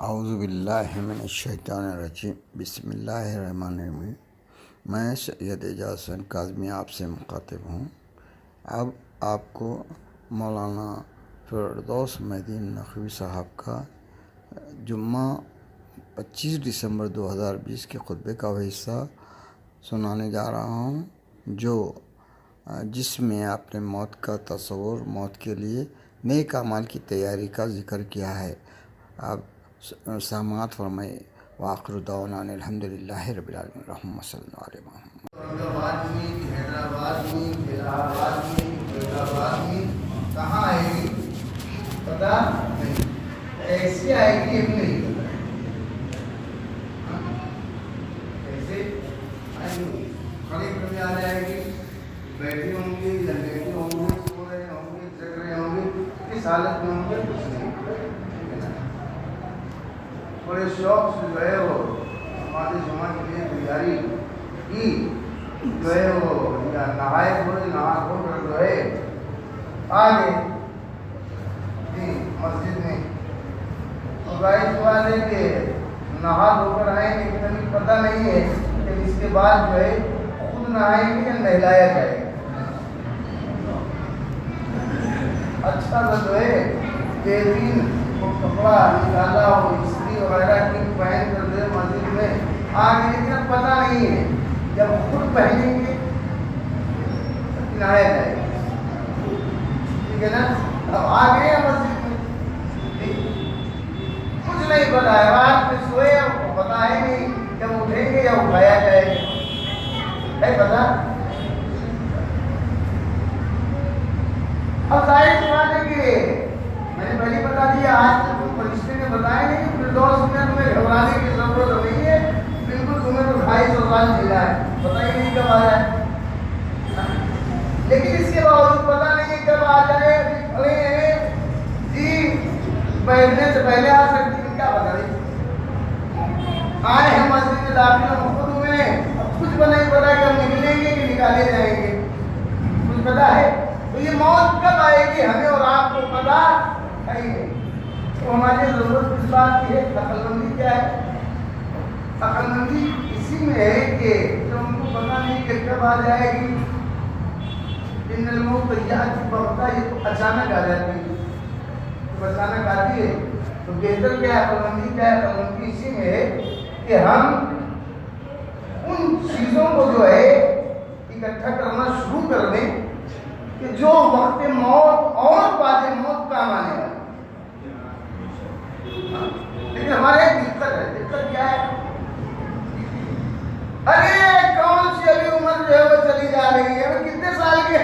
औज़ुबिल्लाहि मिनश्शैतानिर्रजीम बिस्मिल्लाहिर्रहमानिर्रहीम। मैं सैयद एजाज़ हुसैन काज़मी आपसे मुखातिब हूँ। अब आपको मौलाना फ़िरदौस मेहदी नक़वी साहब का जुम्मा 25 दिसंबर 2020 के खुतबे का वह हिस्सा सुनाने जा रहा हूँ जिसमें आपने मौत का तस्वुर, मौत के लिए नेक अमाल की तैयारी का ज़िक्र किया है। आप समाअत फरमाए। वाखिर दावाना अल्हम्दुलिल्लाहि रब्बिल आलमीन। रहम्मा सल्लल्लाहु अलैहि वसल्लम। हैदराबाद में कहाँ आएगी पता नहीं, ऐसी आएगी ये भी नहीं पता। ऐसे आएगी, खड़े करने आ जाएगी, बैठे होंगे या लेटे होंगे, सो रहे होंगे, जग रहे होंगे, किस हालत में होंगे कुछ नहीं। बड़े शौक से जो है वो हमारे जुम्मा के लिए तैयारी की, जो है वो या नहाए धोए, नहा धोकर जो है आ गए मस्जिद में। तो गाइस वाले के नहा धोकर आएंगे कभी पता नहीं है कि इसके बाद जो है खुद नहाएंगे या नहलाया जाएगा। अच्छा तो जो है बेहतरीन वो कपड़ा निकाला हो, इस्त्री वगैरह की पहन कर दे मस्जिद में आ गए, लेकिन पता नहीं है जब खुद पहनेंगे तो किनाया जाएगा। ठीक है ना। अब आ गए मस्जिद में, कुछ नहीं पता है, रात में सोए पता है नहीं, जब उठेंगे या उठाया जाएगा है पता। अब जाहिर सी बात है कि मैंने पहले बता दिया, आज तक कोई फरिश्ते ने बताया नहीं कि फिरदौस में तुम्हें घबराने की जरूरत नहीं है, बिल्कुल तुम्हें तो 250 साल जीना है, पता ही नहीं कब आया है। लेकिन इसके बावजूद पता नहीं है कब आ जाए। खड़े हैं जी, बैठने से पहले आ सकती है, क्या पता नहीं। आए हैं मस्जिद में दाखिल खुद हुए, अब कुछ नहीं पता कि हम निकलेंगे कि निकाले जाएंगे, कुछ पता है। तो ये मौत कब आएगी हमें और आपको पता नहीं है। तो हमारी जरूरत इस बात की है, अक्लमंदी क्या है? अक्लमंदी इसी में है कि जो हमको पता नहीं कि कब आ जाएगी। इन्नल मौत याति बग़ता, ये तो अचानक आ जाती है। तो अचानक आती है तो बेहतर क्या है, अक्लमंदी क्या है? अक्लमंदी इसी में है कि हम उन चीज़ों को जो है इकट्ठा करना शुरू कर दें कि जो वक्त मौत और बाद मौत काम आने वाली। लेकिन हमारे एक दिक्कत है, दिक्कत क्या है? अरे कौन सी अभी उम्र जो है वो चली जा रही है, कितने साल के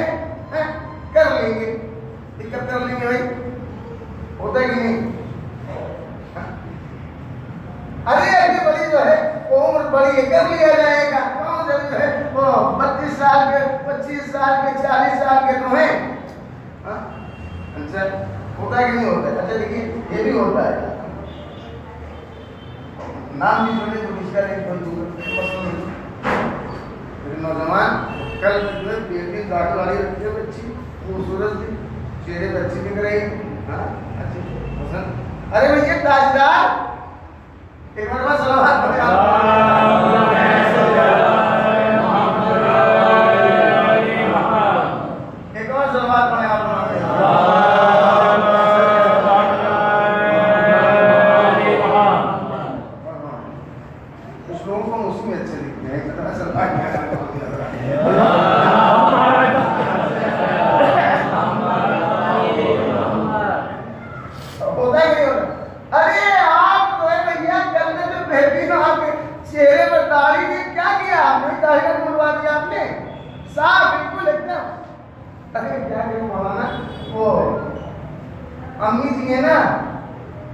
हैं? कर लेंगे, दिक्कत कर लेंगे भाई, होता कि नहीं? अरे अभी बड़ी जो है वो उम्र बड़ी है, कर लिया जाएगा। कौन जो है वो 32 साल के, 25 साल के, 40 साल के तो हैं। अच्छा होता कि नहीं होता? अच्छा देखिए ये भी होता है, नाम भी सुने तो किसका नहीं कोई नौजवान कल जो है बेटी दाढ़ी वाली रखी है, बच्ची खूबसूरत थी, चेहरे पे अच्छी दिख रही। हाँ अच्छी पसंद। अरे भैया ताजदार एक बार सलावत पढ़े आप। एक और सलावत पढ़े आप। कुछ लोगों को मुस्लिम अच्छे दिखते हैं, होता ही नहीं होता। अरे आप तो है भैया करने में बेहतरीन, आपके चेहरे पर दाढ़ी ने क्या किया? आपने दाढ़ी को मुड़वा दिया आपने, साफ बिल्कुल एकदम। अरे क्या करें मौलाना, वो अम्मी जी है ना,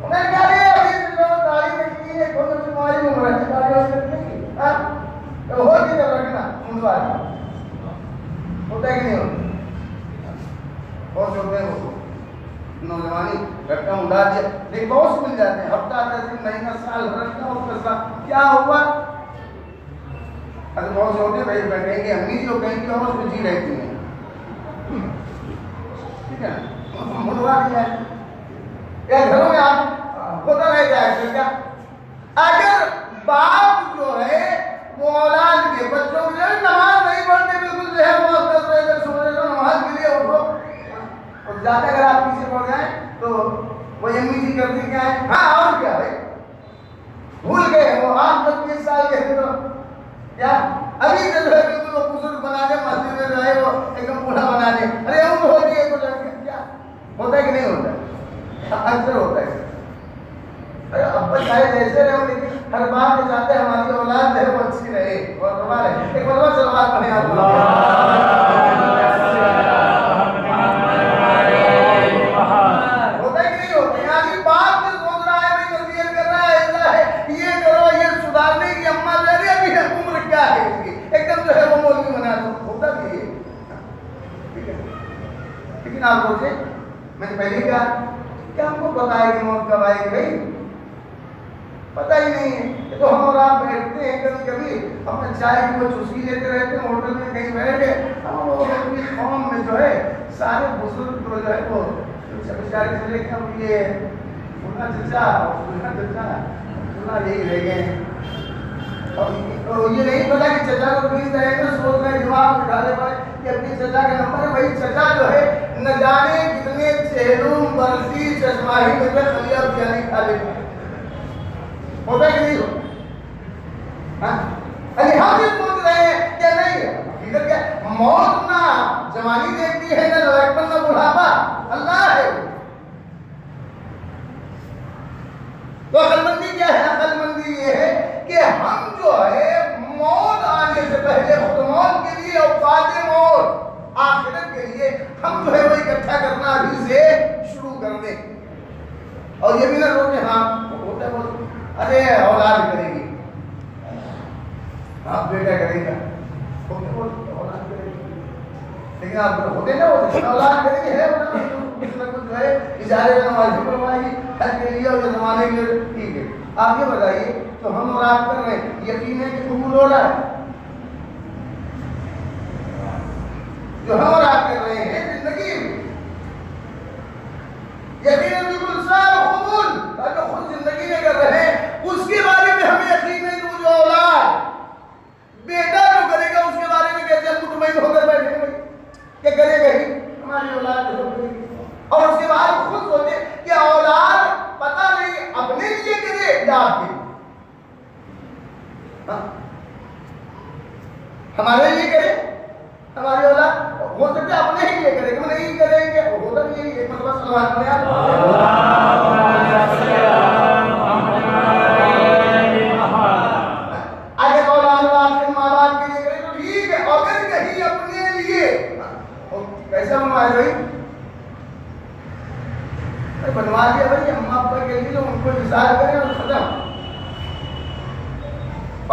उन्हें क्या दिया अभी जो दाढ़ी रखी है, कौन सी बीमारी में मरा है दाढ़ी रखने की? हाँ तो हो नहीं कर रखना मुड़वा दिया, होता है कि नहीं होता? बहुत होते हैं वो नौजवानी रखा उड़ा दिया, लेकिन बहुत मिल जाते हैं, हफ्ता 10 दिन, महीना, साल रखा उसका क्या हुआ? अरे बहुत होते भाई कहेंगे अम्मी जी, कहेंगे और उसमें जी रहती हैं, ठीक है, मुड़वा दिया है या घरों में आप होता रह जाएगा क्या? अम्मी जी करती क्या है? हाँ और क्या भाई, भूल गए वो। आप जब 20 साल के थे तो क्या अभी जो है बिल्कुल वो बुजुर्ग बना दे, मस्जिद में जो है वो एकदम बूढ़ा बना दे। अरे उम्र हो गई है तो क्या होता है कि नहीं होता है? अक्सर होता है। अरे अब चाहे जैसे रहे लेकिन हर बार में चाहते हैं हमारी औलाद है वो अच्छी रहे और हमारे एक बार सलवार पढ़े आप होता है कि नहीं होता है? आदमी बाप में सोच रहा है, भाई नसीहत कर रहा है, ऐसा है ये करो, ये सुधारने की अम्मा ले रही अभी है, उम्र क्या है इसकी, एकदम जो है वो मौलवी बना दो। होता भी है, ठीक है। लेकिन आप सोचे, मैंने पहले कहा क्या हमको पता है कि मौत कब आएगी? भाई पता ही नहीं है। तो हम और आप बैठते हैं कभी कभी अपने चाय की वो चुस्की लेते रहते हैं होटल में कहीं बैठे, हम वो अपनी कौम में जो है सारे बुजुर्ग जो है वो बेचारे चले गए, हम ये उनका चचा उनका चचा उनका यही रह गए। और ये नहीं पता कि चचा को किस तरह से सोच रहे दिमाग उठाने पर कि अपनी चचा का नंबर है। वही चचा जो है न जाने कितने चेहरों बरसी चश्माही में खलिया बिरयानी खा लेते हैं। होता कि नहीं होता? अरे हम भी सोच रहे हैं क्या नहीं है इधर क्या मौत ना जवानी देखती है, ना लड़कपन, ना बुढ़ापा, अल्लाह है। तो अकलमंदी क्या है? अकलमंदी ये है कि हम जो है मौत आने से पहले खुद मौत के लिए और बाद मौत आखिरत के लिए हम जो है वो इकट्ठा करना अभी से शुरू कर दें। और ये भी ना रोके हाँ होता है वो अरे औलाद करेगी, आप बेटा करेगा, औलाद करेगी, लेकिन आप होते ना औलाद करेगी है कुछ ना कुछ जो है इजारे में नमाज़ी पढ़वाएगी हज के लिए और जमाने के लिए, ठीक है। आप ये बताइए तो हम और आप कर रहे हैं, यकीन है कि कबूल हो रहा है? जो हम और आप कर रहे हैं जिंदगी में यकीन बिल्कुल साफ कबूल, जो खुद जिंदगी में कर रहे हैं उसके बारे में हमें यकीन है कि जो औलाद बेटा जो करेगा उसके बारे में कैसे हम मुतमईन होकर बैठेंगे कि करेगा ही हमारी औलाद जो करेगी। और उसके बाद खुद सोचे कि औलाद पता नहीं अपने लिए करे या आपके हमारे लिए करे, हमारी औलाद हो सकता है अपने ही लिए करे, हम नहीं करेंगे होता भी यही एक मतलब सलमान में अगर औलाद आपके माँ बाप के लिए करे तो ठीक है, अगर कहीं अपने लिए कैसा बनवाए भाई? बनवा दिया भाई अम्मा अब्बा के लिए तो उनको विचार करें और खत्म।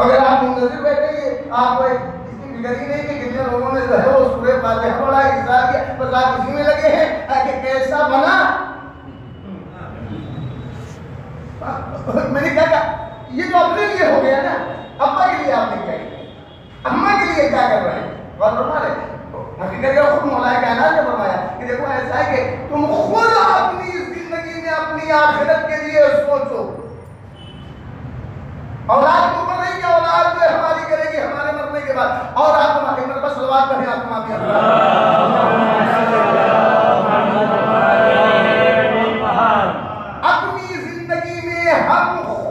अगर आप मुंतजिर बैठे आप फिक्र ही नहीं कि कितने लोगों ने जो है वो सूरह फातिहा पढ़ा, इज़ार किया, बस आप इसी में लगे हैं कि कैसा बना। मैंने क्या कहा ये तो अपने लिए हो गया ना, अब्बा के लिए आपने क्या किया, अम्मा के लिए क्या कर रहे हैं? और फरमा रहे हकीकत का खुद मौला कायनात ने फरमाया कि देखो ऐसा है कि तुम खुद अपनी जिंदगी में अपनी आखिरत के लिए सोचो। औलाद को ऊपर नहीं कि औलाद जो हमारी करेगी हमारे मरने के बाद। और आप माफी मतलब सलवात पढ़े, आप माफी अपनी जिंदगी में हम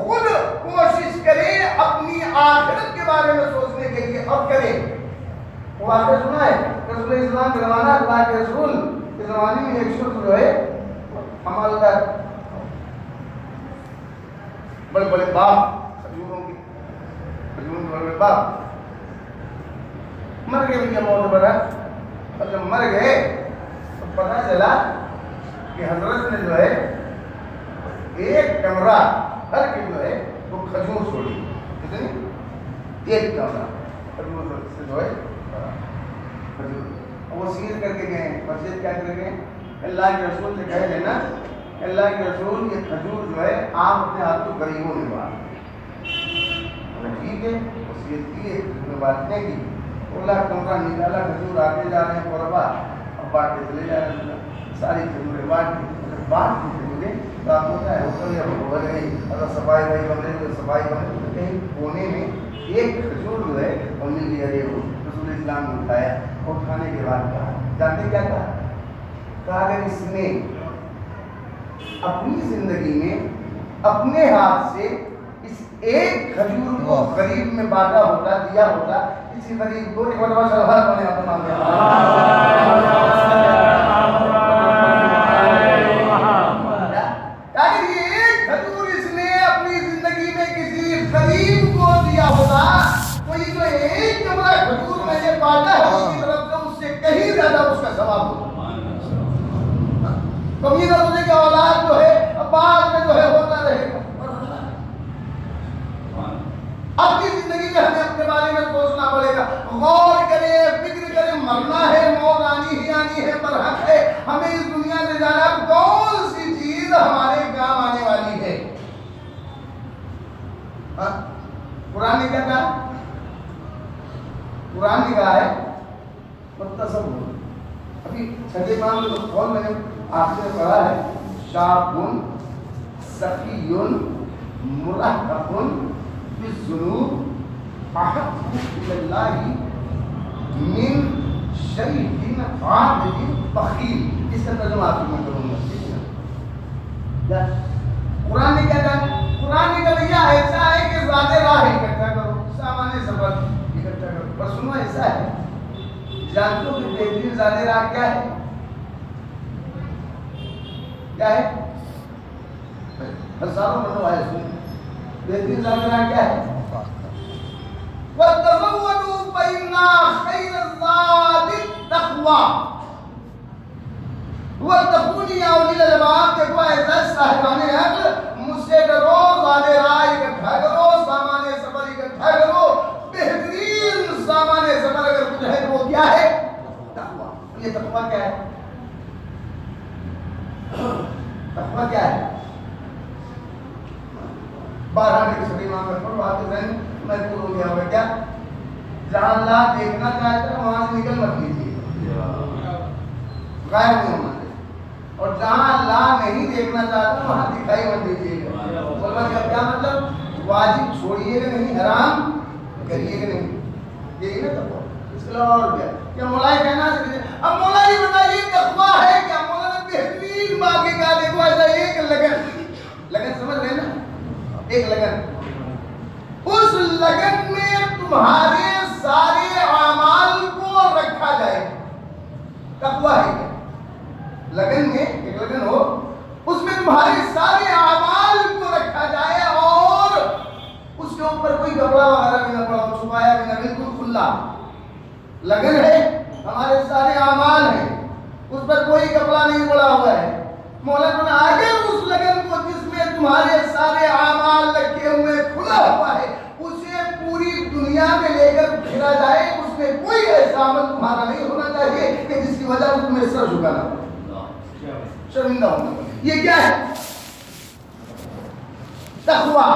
खुद कोशिश करें अपनी आखिरत के बारे में सोचने के लिए और करें। वो आपने सुना है रसूल इस्लाम का जमाना, अल्लाह के रसूल के जमाने में एक शख्स जो है हमालदार बड़े बड़े बाप बड़े बाप मर गए भैया बहुत बड़ा। और जब मर गए तो पता चला कि हजरत ने जो है एक कमरा हर की जो है वो खजूर छोड़ी, कितनी एक कमरा खजूर से जो है वो सील करके गए। मस्जिद क्या कर गए, अल्लाह के रसूल से कह देना अल्लाह के रसूल ये खजूर जो है आप अपने हाथों गरीबों में बांट। ठीक है वसीयत की है बांटने की, बोला कमरा निकाला, खजूर आते जा रहे हैं कोरबा अब बांटते चले जा रहे हैं, सारी खजूरें बांट दी मुझे तो आप होता है ऊपर हो गई। अगर सफाई भाई बन रहे तो सफाई बन रही, कहीं कोने में एक खजूर जो है और मिल गया रे वो रसूल इस्लाम ने उठाया और खाने के बाद कहा, जानते क्या कहा? अगर इसमें अपनी जिंदगी में अपने हाथ से इस एक खजूर को गरीब में बांटा होता, दिया होता, इसी गरीब को एक बार सलवार बने अपना गरीब को दिया होता, कोई जो एक कमरा खजूर मैंने बांटा है उसकी तरफ से उससे कहीं ज्यादा उसका सवाब होता। कभी ना तुझे क्या औलाद जो है बाद में जो है होता रहेगा। अपनी जिंदगी में हमें अपने बारे में सोचना पड़ेगा, गौर करें, फिक्र करें। मरना है, मौत आनी ही आनी है, पर हक है हमें इस दुनिया से जाना। कौन सी चीज हमारे काम आने वाली है? कुरान ने क्या कहा? कुरान ने कहा है मुत्तसब। अभी छठे इमाम में तो मैंने आपसे पढ़ा है, शाबुन सखीयुन मुरहबुन बिज़ुनूब अहब्बु इलल्लाहि मिन शैइन आबिदिन बखील। इसका तर्जुमा आपको मैं करूंगा, ठीक है? कुरान ने क्या कहा? कुरान ने कहा भैया ऐसा है कि ज़ाते राह इकट्ठा करो, सामान्य सफर इकट्ठा करो। पर सुनो, ऐसा है, जानते हो कि बेहतरीन ज़ाते राह क्या है? क्या है? हजारों मतलब आए सुन, बेहतरीन ज़ाते राह क्या है? वतज़व्वदू फ़इन्ना खैरज़्ज़ादि तक़वा वत्तक़ूनी या उलिल अलबाब। देखो ऐसा साहिबाने अक्ल, मुझसे डरो, ज़ाते राह इकट्ठा करो, सामान्य सफर इकट्ठा करो। बेहतरीन सामान्य सफर अगर कुछ है तो वो क्या है? तक़वा। ये तक़वा क्या है? तक़वा क्या है? 12 के छठे इमाम में पढ़ो, आपके ज़हन महफूज हो गया होगा। क्या? जहां अल्लाह देखना चाहता है वहां से निकल मत लीजिए, गायब नहीं होना। और जहां अल्लाह नहीं देखना चाहता वहां दिखाई मत दीजिएगा। क्या मतलब? वाजिब छोड़िएगा नहीं, हराम करिएगा नहीं, यही ना तक़वा। इसके अलावा और क्या मौला कहना चाहिए? अब मौला ये बताइए तक़वा है क्या? मौला ने बेहतरीन बाकी का देखो, ऐसा एक लगन समझ रहे ना, एक लगन, उस लगन में तुम्हारे सारे आमाल को रखा जाए, तक़वा है क्या? लगन में एक लगन हो, उसमें तुम्हारे सारे आमाल को रखा जाए और उसके ऊपर कोई कपड़ा वगैरह भी ना पड़ा हो, छुपाया भी ना, बिल्कुल खुला। लगन है, हमारे सारे आमाल हैं, उस पर कोई कपड़ा नहीं पड़ा हुआ है। मौला ने आगे उस लगन को जिसमें तुम्हारे सारे आमाल रखे हुए खुला हुआ है, उसे पूरी दुनिया में लेकर फिरा जाए। उसमें कोई ऐसा अमल तुम्हारा नहीं होना चाहिए कि जिसकी वजह से तुम्हें सर झुकाना पड़े, शर्मिंदा होना। ये क्या है? तक़वा।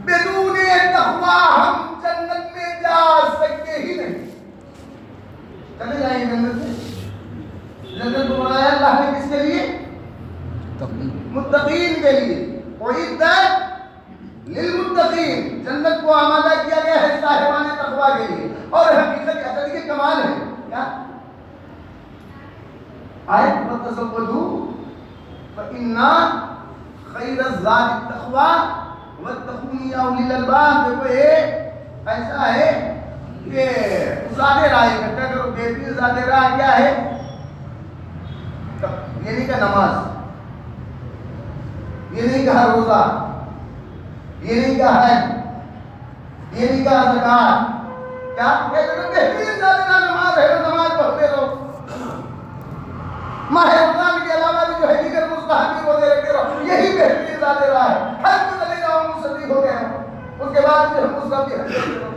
बिदूने तक़वा हम जन्नत में जा सकते ही नहीं। चले जाएंगे जन्नत में? जन्नत को बनाया अल्लाह ने किसके लिए? मुत्तकीन के लिए। उइद्दत लिलमुत्तकीन, जन्नत को आमादा किया गया है साहिबाने तक़वा के लिए। और हकीकत असल के कमाल है क्या? आयत वतज़व्वदू फ़इन्ना खैरज़्ज़ादि तक़वा वत्तक़ूनी या उलिल अलबाब। देखो ये ऐसा है कि ज़ाते राह इकट्ठा करो। बेहतरीन ज़ाते राह क्या है? ये नहीं कहा नमाज, ये नहीं कहा रोजा, ये नहीं कहा हज, ये नहीं कहा ज़कात। क्या बेहतरीन ज़ाते राह नमाज है, नमाज पढ़ते रहो। माह रमज़ान के अलावा भी जो है दीगर मुस्तहब रोजे रखते रहो, यही बेहतरीन ज़ाते राह है। हज में चले जाओ, मुसल्ली हो गए, उसके बाद जो मुस्तहब हज करते रहो।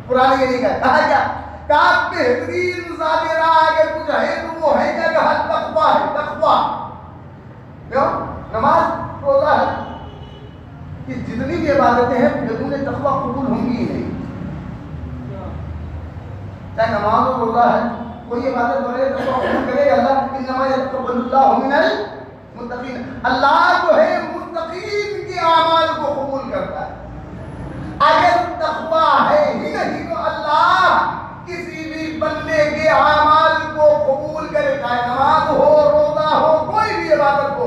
कुरान ये नहीं कहा क्या? कहा बेहतरीन ज़ाते राह अगर कुछ है तो वो है क्या? कहा तक़वा है, तक़वा। क्यों? नमाज, रोजा है, कि जितनी भी इबादतें हैं बिदून तक़वा कबूल होंगी ही नहीं। चाहे नमाज और रोजा है, कोई इबादत बगैर तक़वा कबूल करेगा अल्लाह? इन्नमा यतक़ब्बलुल्लाहु मिनल मुत्तक़ीन। अल्लाह जो है मुत्तक़ीन के आमाल को कबूल करता है। अगर तक़वा है ही नहीं तो अल्लाह किसी भी बंदे के आमाल को कबूल करे, चाहे नमाज हो, रोजा हो, कोई भी इबादत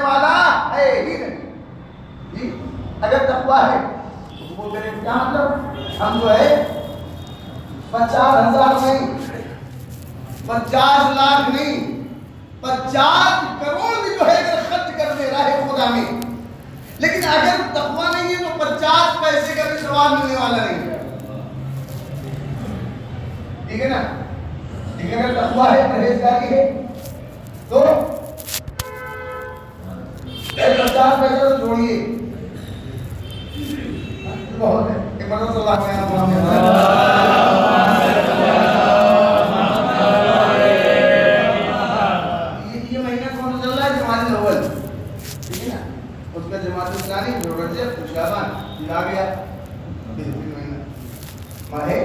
वाला है ही नहीं जी। अगर तकवा है तो वो करें क्या मतलब, हम जो है 50,000 नहीं, 50 लाख नहीं, 50 करोड़ भी जो है अगर खर्च कर दे रहा है खुदा में, लेकिन अगर तकवा नहीं है तो 50 पैसे का भी सवाल मिलने वाला नहीं है। ठीक है ना। लेकिन अगर तकवा है, परहेजगारी है, तो 50 पैसे तो छोड़िए, बहुत है। एक बार तो अल्लाह के नाम ये महीना कौन चल रहा है, जमात अव्वल, ठीक है ना। उसका जमात इस्लामी रजब शाबान फिर आ गया महीना माहे,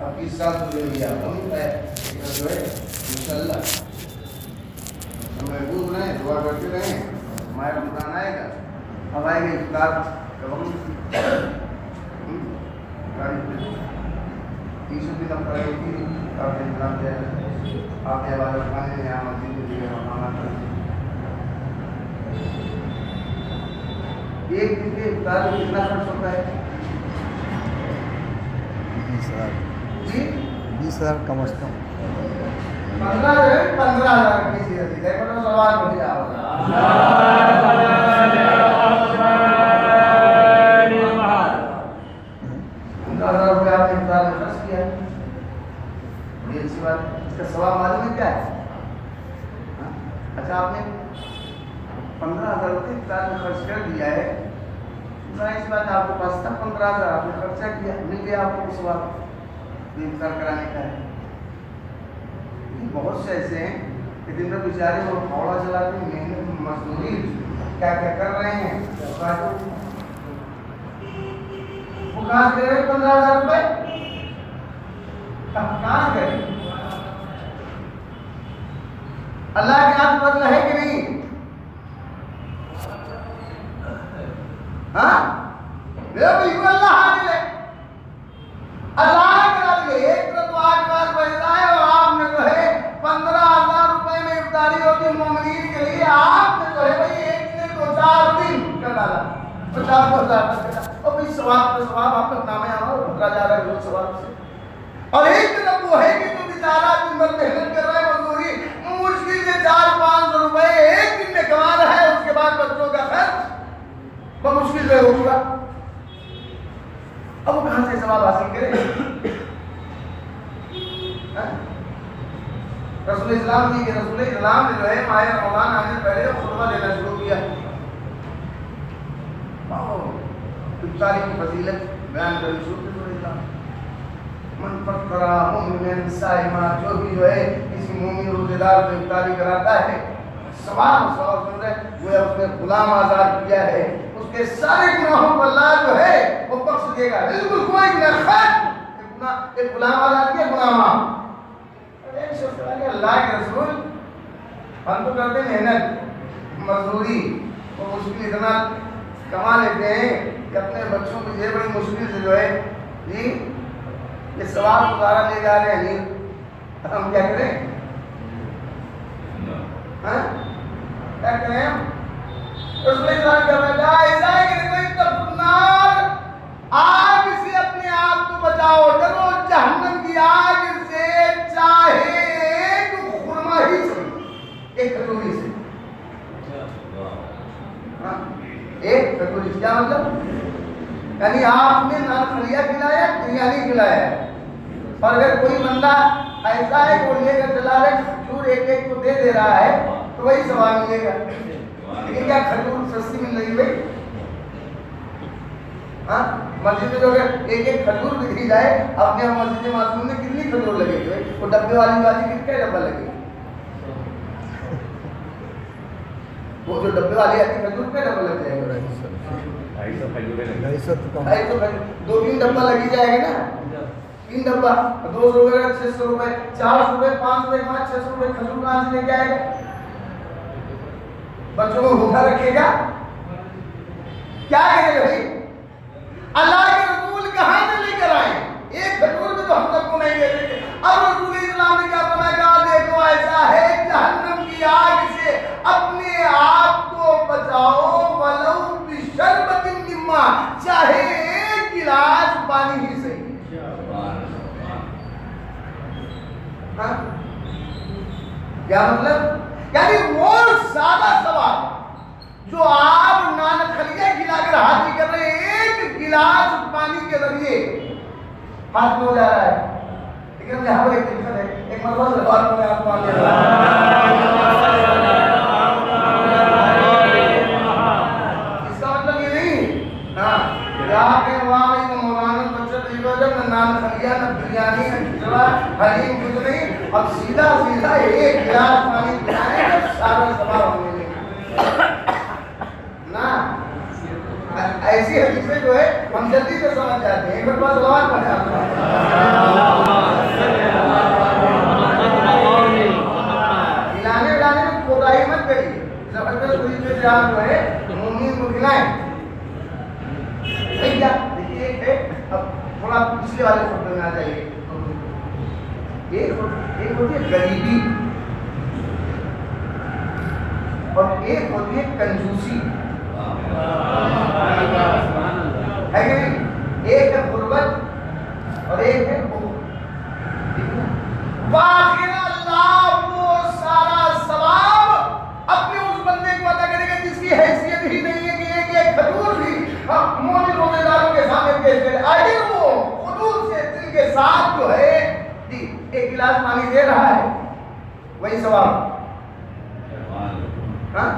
अब इस साल तो ले लिया हम है जो है इंशाल्लाह हम महबूब रहे, दुआ करते रहे, हमारा रमजान आएगा। अब आएगा इफ्तार कब हम तीस दिन हम पढ़े थी काफी इंतजाम किया आप वाले खाने यहाँ मस्जिद में दिए एक दिन के इफ्तार में कितना खर्च होता है? 20,000 कम से कम। 15,000 की चीज है, पर सवाल बढ़िया होगा। 15,000 रुपये आपने इफ्तार में खर्च किया, बड़ी अच्छी बात। इसका सवाल मालूम है क्या है? अच्छा, आपने 15,000 रुपये इफ्तार में खर्च कर दिया है, इस बात आपके पास था 15,000 आपने खर्चा किया, मिल गया आपको सवाल इफ्तार कराने का है। बहुत से ऐसे हैं कि दिन में बेचारे वो फावड़ा चलाते हैं, मेहनत मजदूरी क्या क्या कर रहे हैं, वो कहाँ से करें 15,000 रुपये, कहाँ करें? अल्लाह के हाथ बदला है कि नहीं? हाँ, मेरा बिल्कुल अल्लाह हाजिर है। अल्लाह के लिए एक तरफ आज बात बजता है और आपने जो है 15,000 रुपए में इफ्तारी होती है मोमिनीन के लिए, आपने जो है भाई एक दिन तो 4 दिन कर डाला, 50,000 और भाई सवाब का सवाब आपका नाम है हमारा उतरा जा रहा है सवाब से। और एक तरफ वो है कि जो बेचारा दिन भर मेहनत कर रहा है, मजदूरी मुश्किल से 400-500 रुपए एक दिन में कमा रहा है, उसके बाद बच्चों का खर्च बहुत मुश्किल से होगा। अब वो कहां से सवाब हासिल करे? रसूल इस्लाम जी के रसूल इस्लाम ने जो है माह रमजान आने से पहले खुतबा देना शुरू किया, इफ्तारी की फजीलत बयान करनी शुरू की। मन फकरा मुमिन साइमा, जो भी जो है किसी मुमिन रोजेदार को इफ्तारी कराता है, सवाल सुन रहे वो उसने गुलाम आजाद किया है, उसके सारे गुनाहों को अल्लाह जो है वो बख्श देगा, बिल्कुल कोई गुनाह एक गुलाम आजाद किया गुलामा। अल्लाह के रसूल हम तो करते मेहनत मजदूरी और मुश्किल इतना कमा लेते हैं कि अपने बच्चों को ये बड़ी मुश्किल से जो है जी ये सवाल गुजारा ले जा रहे हैं, हम क्या करें? हाँ क्या करें हम? आग से अपने आप को बचाओ, डरो जहन्नम की आग से, चाहे एक खुरमा ही से, एक खजूरी से। एक खजूरी क्या मतलब? यानी आपने नान खलिया खिलाया, बिरयानी खिलाया, और अगर कोई बंदा ऐसा है वो लेकर चला रहे खजूर एक एक को दे रहा है तो वही सवाल मिलेगा। लेकिन क्या खजूर सस्ती मिल रही भाई? हाँ, मस्जिद में जो अगर एक एक खजूर बिखरी जाए, अपने मस्जिद मासूम में कितनी खजूर लगेगी भाई? वो डब्बे वाली बाजी कितने डब्बा लगेगी? वो जो डब्बे वाली आती खजूर पे डब्बा लग जाएगा, 2-3 डब्बा लगी जाएगा ना, 3 डब्बा 200 रुपए, 600 रुपए, 400 रुपए, 500 रुपए, 500-600 रुपए खजूर कहाँ से लेके आएगा? बच्चों को भूखा रखेगा, क्या करेगा भाई? अल्लाह के रसूल कहाँ से लेकर आए? एक खजूर भी तो हम सबको नहीं दे देते। अब रसूल इस्लाम ने क्या फरमाया? देखो ऐसा है जहन्नम की आग से अपने क्या मतलब? यानी वो सादा सवाल जो आप नानखलिया खिलाकर हाजिर कर रहे हैं, एक गिलास पानी के जरिए हाथ में हो जा रहा है। लेकिन यहाँ पर एक दिक्कत है, एक मतलब सवाल में आप मान ले इसका मतलब ये नहीं हाँ आपने वहाँ में मौलाना बच्चा नानखलिया न बिरयानी न खिचड़ा हलीम कुछ नहीं, अब सीधा सीधा एक गिलास पानी पिलाए तो सारा सवाल होने लगे ना। ऐसी हदीसें जो है हम जल्दी से समझ जाते हैं। एक बार सवाल पढ़े खिलाने उलाने में कोताही मत करिए, जबरदस्त कोई जो है मुंह को खिलाएं नहीं क्या। देखिए एक है, अब थोड़ा पिछले वाले फोटो में आ जाइए। एक होती है गरीबी और एक होती है कंजूसी, है कि नहीं? एक है गुर्बत और एक है वो सारा सवाब अपने उस बंदे को अदा करेगा जिसकी हैसियत ही नहीं है कि एक खजूर भी हम मोमिन रोजेदारों के सामने पेश करें। आखिर वो खुलूस से दिल के साथ जो है एक गिलास पानी दे रहा है, वही सवाब। हाँ?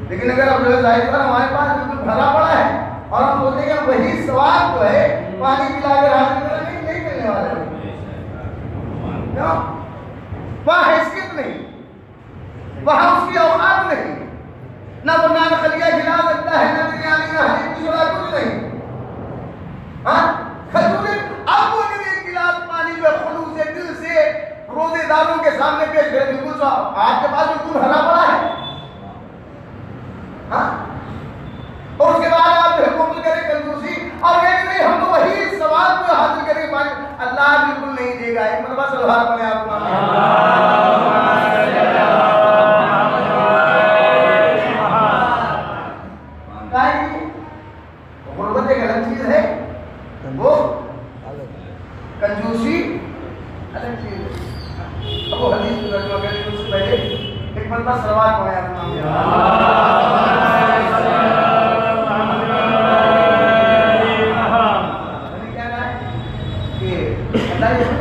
लेकिन अगर अब हमारे पास बिल्कुल भरा पड़ा है और हम सोचते हैं वही सवाब जो है पानी पिलाकर हासिल करना नहीं मिलने वाला है। क्यों? वहाँ हैसियत नहीं, वहाँ उसकी औकात नहीं, ना वो नानखलिया खिला सकता है, ना बिरयानी, ना हलीम की छोड़ा कुछ नहीं। हाँ? खजूर अब वो जब एक गिलास पानी में खुलूस से दिल से रोजेदारों के सामने पेश करे, बिल्कुल आपके पास बिल्कुल भरा पड़ा है। हाँ? और उसके बाद आप जो है कबूल करें कंजूसी और कहें नहीं हम तो वही सवाल को हासिल करेंगे, अल्लाह बिल्कुल नहीं देगा। एक मतलब सलवार पड़े आपको गुर्बत एक अलग चीज है, वो कंजूसी अलग चीज है। अब वो हदीस को तर्जुमा करने से पहले एक मतलब सलवार पड़े आपको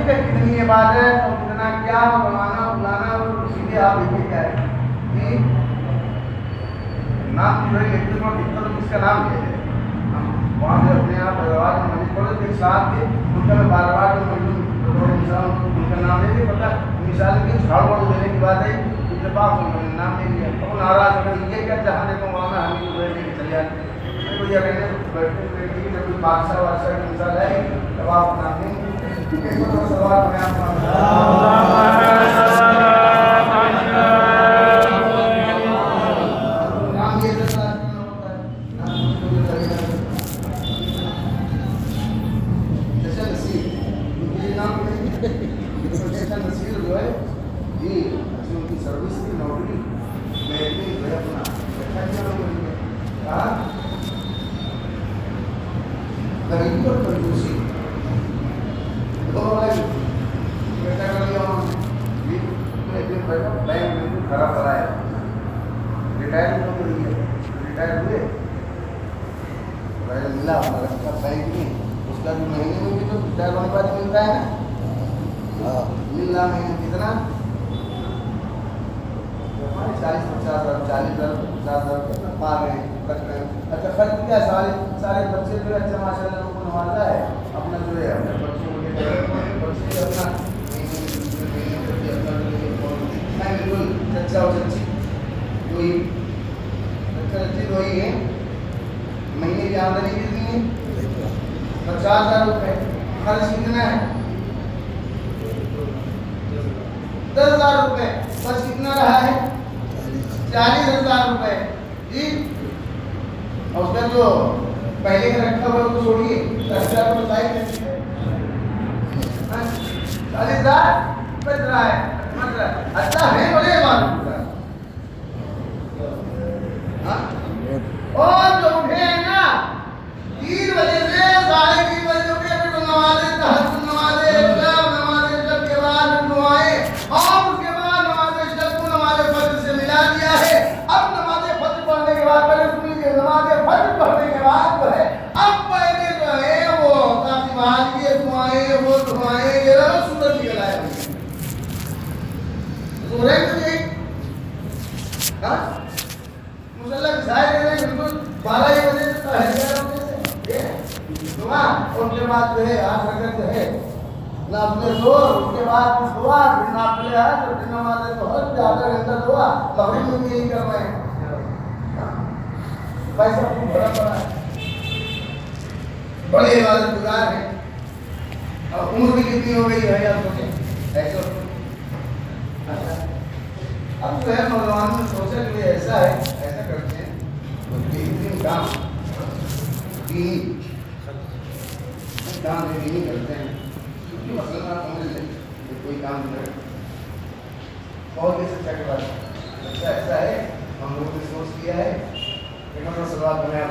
कितनी इबादत और कितना क्या बनाना बुलाना और सीधे आप लिखे क्या है कि नाम जो है लिखते थोड़ा दिक्कत तो किसका नाम ले लें हम वहाँ से अपने आप दरवाज में मस्जिद पढ़े थे साथ के उनका मैं बार बार इंसान उनका नाम ले लिया। पता मिसाल की झाड़ वाड़ देने की बात है, इत्तेफाक उन्होंने नाम ले लिया। तो नाराज हो गए, ये क्या जहाँ देखो वहाँ में हम ही बैठ के चले जाते हैं। तो ये कहने बैठने बैठे जब कोई बादशाह वादशाह की मिसाल है तब आप नाम लेंगे। सवाल में नसीर जो है जी उनकी सर्विस की नौकरी में अपना गरीबी और कंजूसी बैंक खराब पड़ा है, रिटायर हुए मिला बैंक में, उसका भी महीने में भी तो रिटायर होने के बाद मिलता है ना। मिल रहा महीने कितना 40-50,000 40,000 पा रहे रख रहे हैं। अच्छा खर्च क्या सारे बच्चे जो अच्छा माशाल्लाह लोगों को नवाजा है, अपना जो है अपने बच्चों को बच्चे अपना बिल्कुल चच्चा और चच्ची वही चच्चा चच्ची वही है। महीने की आमदनी कितनी है? 50,000 रुपये। खर्च कितना है? 10,000 रुपये। बस कितना रहा है? 40,000 रुपये जी। और उसका जो पहले का रखा हुआ उसको छोड़िए, 10,000 रुपये साइड 40,000 बच रहा है। अच्छा है बड़े मालूम और जो उठे हैं ना 3 बजे से 3:30 बजे उठे, फिर नमाज़ तहज्जुद नमाज़ इशा नमाज़ इशा के बाद दुआएं और उसके बाद नमाज़ हाँ मुसल्ला घिसाए दे रहे हैं बिल्कुल 12 बजे से तो है ये दुआ उनके बाद जो है 8 रकअत जो है नाफिले दो उसके बाद दुआ फिर नाफिले है तो फिर नमाज तो हर आधा घंटा दुआ मगरिब में भी यही कर रहे हैं भाई साहब बड़ा बड़ा है बड़े इबादत गुजार हैं और उम्र भी कितनी हो गई है आप सोचें ऐसा अब जो है भगवान ने सोचा कि ऐसा है ऐसा करते हैं तो दिन काम नहीं करते हैं क्योंकि मतलब आप समझ लें कि कोई काम नहीं करे बहुत ही सच्चा के बाद अच्छा ऐसा है हम लोगों ने सोच किया है कि मतलब सलावत बनाया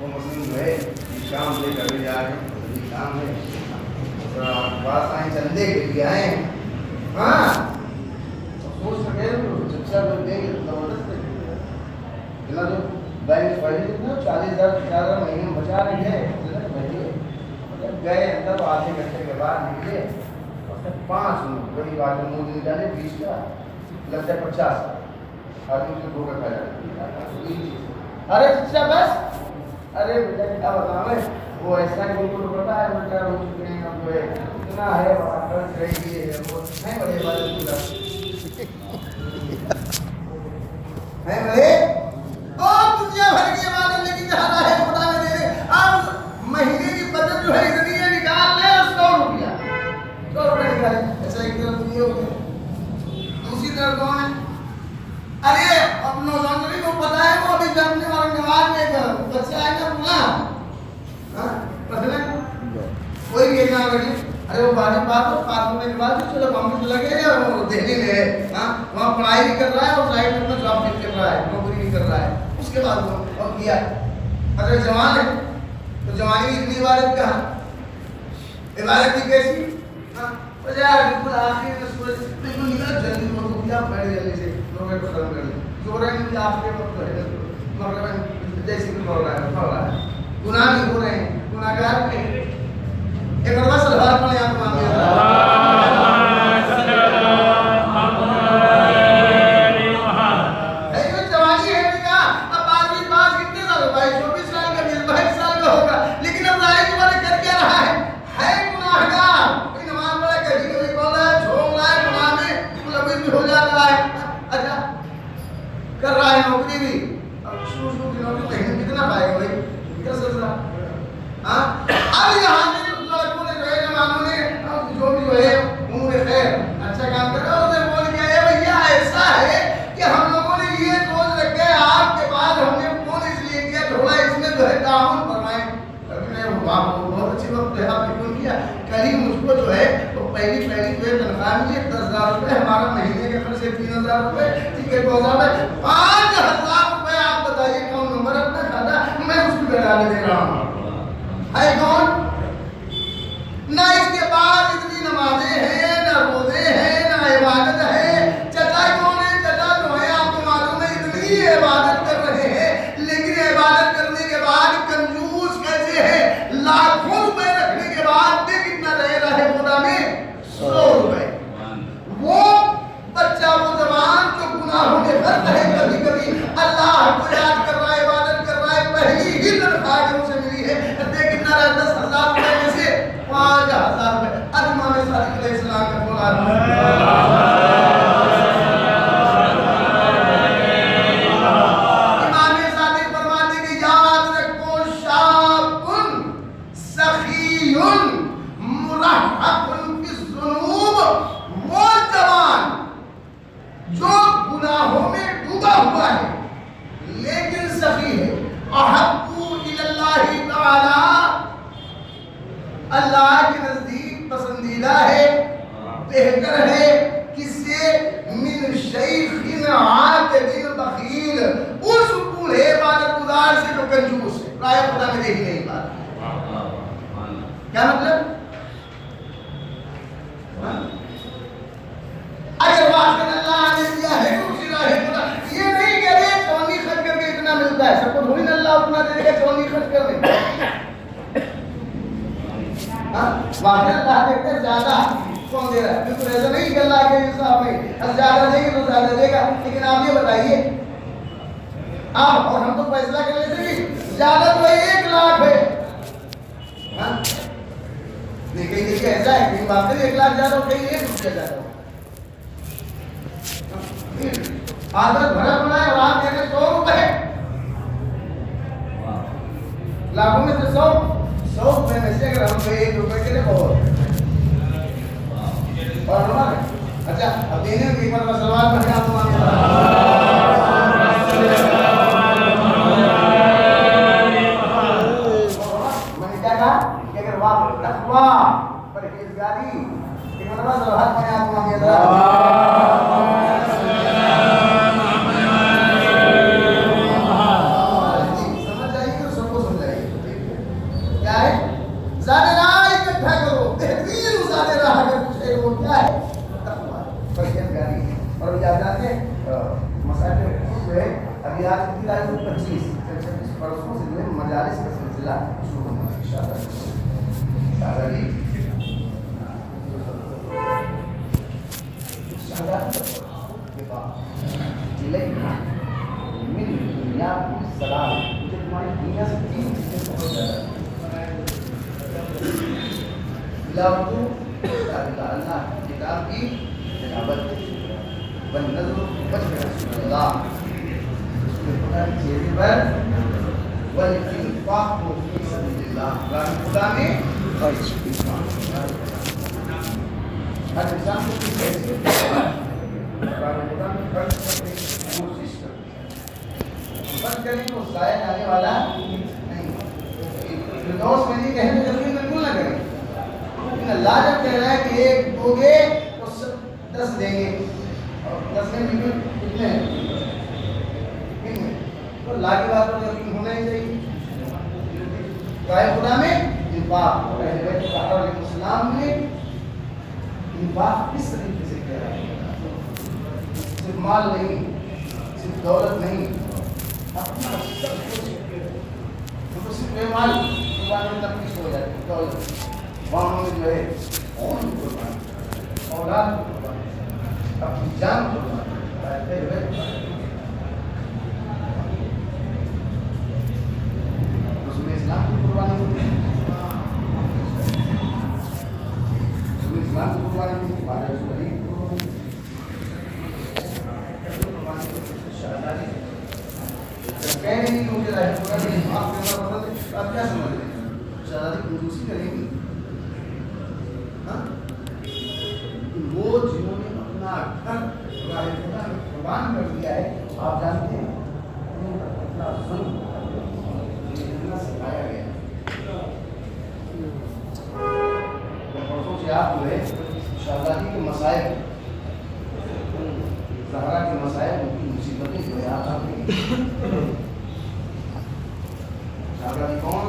वो मुस्लिम जो है काम लेकर भी जा रहे हैं काम है पास आए चंदे के लिए आए हाँ सोच सके शिक्षा लोग देंगे जबरदस्त जितना जो बैंक पढ़े जितना 40,000 महीने में बचा रहे हैं मतलब गए अंदर तो आधे घंटे के बाद निकले और 5 मिनट बड़ी बात है मुँह दिन जाने 20 का लग जाए 50 आदमी से धोखा खा जाए अरे शिक्षा बस अरे बेटा क्या बताओ वो ऐसा कि उनको पता है बेटा हो चुके हैं अब इतना है खर्च रही है वो नहीं बड़े वाले पूरा है बड़े और दुनिया भर की इबादत लेकिन जहाँ है खुदा ने दे दे अब महीने की बचत जो है इतनी है निकाल ले 100 रुपया 100 रुपये निकाले ऐसा एक तरफ दुनिया हो गया दूसरी तरफ कौन है अरे अब नौजवान को पता है वो अभी जमने और नमाज में बच्चा आएगा पूरा हाँ पता कोई भी एग्जाम लगे अरे वो बात हो पास में के बाद चलो कंप्यूटर लगे और दिल्ली में है हाँ वहाँ पढ़ाई भी कर रहा है और साइड में अपना जॉब भी कर रहा है नौकरी भी कर रहा है उसके बाद वो और किया अगर जवान है तो जवानी में इतनी इबादत कहाँ इबादत की कैसी हाँ यार बिल्कुल आखिर में सूरज बिल्कुल निकल जल्दी वो तो क्या बैठ जल्दी से लोग को खत्म कर ले जोरन की आपके वक्त है मतलब जैसे कि बोल रहा है गुनाह भी हो रहे हैं गुनाहगार के एक बार सलवार पढ़े आप मान लिया जवानी है क्या अब 12वीं पास कितने साल हो गए 24 साल का 22 साल का होगा लेकिन अब राय के बारे कर क्या रहा है गुनाहगार कोई नमाज पढ़ा कभी कभी बोल रहा है झोंक रहा है गुनाह में मुलविस भी हो जाता है अच्छा कर रहा है नौकरी भी अब शुरू की नौकरी महीने कितना पाएगा भाई क्या सोच रहा हाँ अब यहाँ जो भी है उन्होंने खैर अच्छा काम कर रहा है उसने बोल दिया है भैया ऐसा है कि हम लोगों ने ये सोच रखे आपके बाद हमने फोन इसलिए किया थोड़ा इसमें जो है ताउन फरमाए बहुत अच्छी बात है आपने फोन किया कल ही मुझको जो है तो पहली जो है तनख्वाह मिली 10,000 रुपये हमारा महीने के खर्च 3,000 रुपये ठीक है 5,000 रुपये आप बताइए कौन नंबर अपना खाता मैं उसको लगा दे रहा हूँ है कौन ना इसके बाद इतनी नमाजें हैं ना रोजे हैं ना इबादत है चचा कौन है चचा जो है आपको मालूम है इतनी इबादत कर रहे हैं लेकिन इबादत करने के बाद कंजूस कैसे है लाखों रुपए रखने के बाद भी कितना रह रहा है खुदा में 100 रुपए वो बच्चा वो जवान जो गुनाहों में फंस है कभी कभी अल्लाह को याद कर रहा है इबादत कर रहा है पहली ही तनख्वाह उसे मिली है कितना रहा 10,000 रुपए में से 5,000 रुपए अब इमाम सादिक अलैहिस्सलाम का बोला इमाम सादिक फरमाते कि याद रखो शाबुन सखीयुन मुरहक़ुन बिज़ुनूब वो जवान जो गुनाहों में डूबा हुआ है लेकिन सखी है अहब्बु इलल्लाहि तआला अल्लाह के नजदीक पसंदीदा है बेहतर है किससे मिन शैखिन आकिदिन बखील उस बूढ़े इबादतगुजार से जो कंजूस है राय खुदा में देखी नहीं बात क्या मतलब अगर वाकई अल्लाह ने दिया है तो उसी राह खुदा ये नहीं कह रहे चौनी खर्च करके इतना मिलता है सबको थोड़ी ना अल्लाह उतना दे देगा चौनी खर्च कर दे बाकी अल्लाह देखते ज्यादा कौन दे रहा है, बिल्कुल ऐसा नहीं कि अल्लाह के हिसाब में अब ज्यादा देंगे तो ज्यादा देगा। लेकिन आप ये बताइए, आप और हम तो फैसला कर लेते कि ज्यादा तो 1 लाख है, हाँ? नहीं कहीं देखिए ऐसा है, कहीं बात करिए 1 लाख ज्यादा हो, कहीं 1 रुपया ज्यादा हो। आदत भरा पड़ा है और आप दे रहे 100 रुपए, लाखों में से 100 रुपए में से अगर हम 1 रुपए के लिए बहुत और हमारे अच्छा अब देने में एक बार सलवार पढ़े आप मैंने क्या कहा कि अगर वाह तकवा परहेजगारी एक बार सलवार पढ़े आप मांगे समझ जाएगी तो सबको समझाएगी क्या है ज़ादे राह इकट्ठा करो, बेहतरीन ज़ादे राह अगर कुछ है वो क्या है तकवा परहेजगारी। और याद आते हैं मसाइल में जो है अभी आज की तारीख 25 परसों से जो है मजालिस का सिलसिला शुरू होना है इंशाअल्लाह। शादी के बाद जिले मिल दुनिया की सलाह मुझे तुम्हारी दुनिया से 3 चीजें बहुत ज़्यादा लावतु अल्लाह किताब की तिलावत बन नज़र बच रसूलुल्लाह चेहरे पर वल इंफाक फी सबिलिल्लाह खुदा में खर्च हर इंसान को कैसे खुदा में खर्च करने की कोशिश करनी है, खर्च करने को ज़ाया जाने वाला नहीं। फिरदौस में नहीं कहने जरूरी बिल्कुल ना करें, लेकिन अल्लाह जब कह रहा है कि 1 दोगे तो 10 देंगे और 10 में बिल्कुल कितने हैं तो अल्लाह की बात पर यकीन होना ही चाहिए। खुदा में इंफाक और इस्लाम में इंफाक किस तरीके से किया है, सिर्फ माल नहीं, सिर्फ दौलत नहीं, अपना सब कुछ तो सिर्फ माल में तकलीफ हो जाती है, दौलत वाहनों में जो है औलाद अपनी जान उसमें इस्लाम की कुर्बानी होती है, उसमें इस्लाम की कुर्बानी होती है, कहने नहीं मुझे आप क्या समझ रहे हैं शादी कंजूसी करेंगी, हाँ? वो जिन्होंने अपना घर कुर्बान कर दिया है आप जानते हैं अपना इतना सिखाया गया परसों से आप जो है शादी के मसाइल ज़हरा के मसाइल उनकी मुसीबतें जो है आप शादी कौन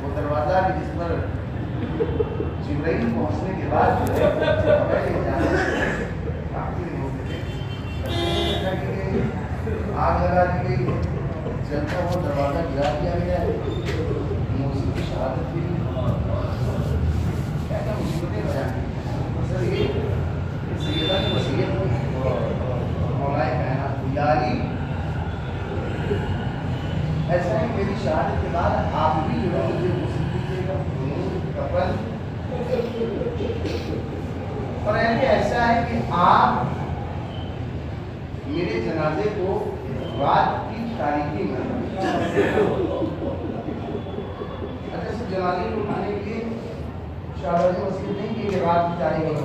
वो दरवाजा जिस पर जिब्राइल पहुंचने के बाद आग लगा दी गई, जलता हुआ दरवाजा गिरा दिया गया है, मूसी की शहादत भी क्या क्या मुसीबतें बयान सर ये सैयदा की वसीयत मौलाए कायनात यारी ऐसा है मेरी शहादत के बाद आप भी जो है मुझे मुसीबत दीजिएगा कफन और ऐसा है कि आप मेरे जनाजे को रात की तारीखी में अच्छा से जनाजे को उठाने के लिए शाहबाजी वसीयत नहीं कि रात की तारीखी में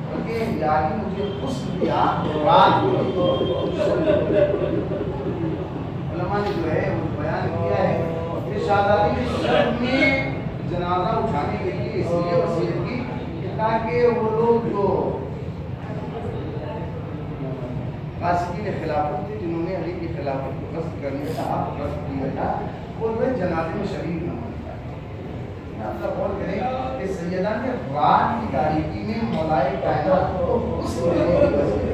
बल्कि यानी मुझे उस दिया रात को उलमा ने जो है वो बयान किया है कि शाहजादी की शर्त में जनाजा उठाने के लिए इसलिए वसीयत की ताकि वो लोग जो कासिकी ने खिलाफत थी, जिन्होंने अली की खिलाफत को गश्त करने का हक गश्त किया था, वो वे जनाजे में शरीक न होता। आप गौर करें कि सैयदा ने रात की तारीकी में मौलाए कायनात को उस देने की वजह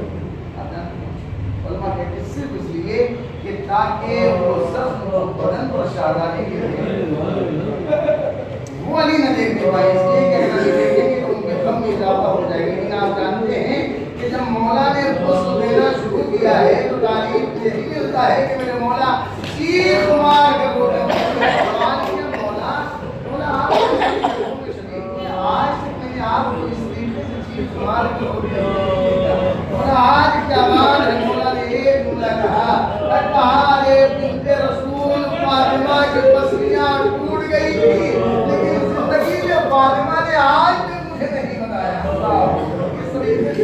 उलमा कहते सिर्फ इसलिए कि ताकि वो जख्म को बदन पर शादानी के वो अली न देखने पाए, इसलिए कि अगर देखेंगे तो उनके गम में इजाफा हो जाएगा। लेकिन आप जानते हैं कि जब मौला ने गुस्ल देना शुरू किया है तो तारीफ यही मिलता है कि मेरे मौला चीख मार के बोले मौला मौला आज तक मैंने आपको इस तरीके से चीख मार के बोला, आज क्या बात है। मौला ने एक जुमला कहा रे बिन्ते रसूल फातिमा की पसलियां टूट गई थी, लेकिन जिंदगी में फातिमा ने आज तक मुझे नहीं बताया। इस तरीके से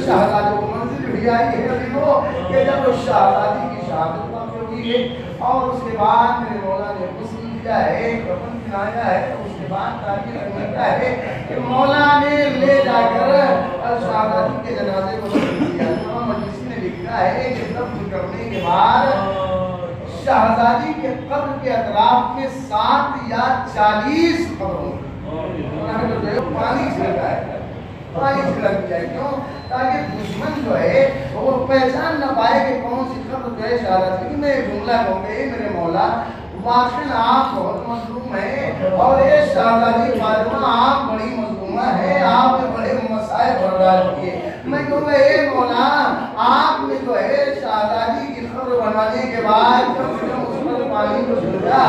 शहजादे को मंजिल भी आई है अभी वो कि जब वो शहजादी की शहादत वाक़ हुई है और उसके बाद मेरे मौला ने गुस्ल किया है, कफन पहनाया है, तो उसके बाद तारीख मिलता है कि मौला ने ले जाकर शहजादी के जनाजे को दिया। मजलिसी ने लिखा है कि दफन करने के बाद शहजादी के कब्र के अतराफ में 7 या 40 कब्रों पानी छिड़का है, पानी छिड़क जाए। क्यों? ताकि दुश्मन जो है वो पहचान न पाए कि कौन सी कब्र जो है शहजादी की। मैं जुमला कहूँगा मेरे मौला वाकई आप बहुत मजलूम है और ये शहजादी फातिमा आप बड़ी मजलूमा है, आपने बड़े मसाइल बर्दाश्त किए। मैं कहूँगा ये मौला आपने जो है शहजादी की कब्र बनाने के बाद कम से कम उस पर पानी तो छिड़का,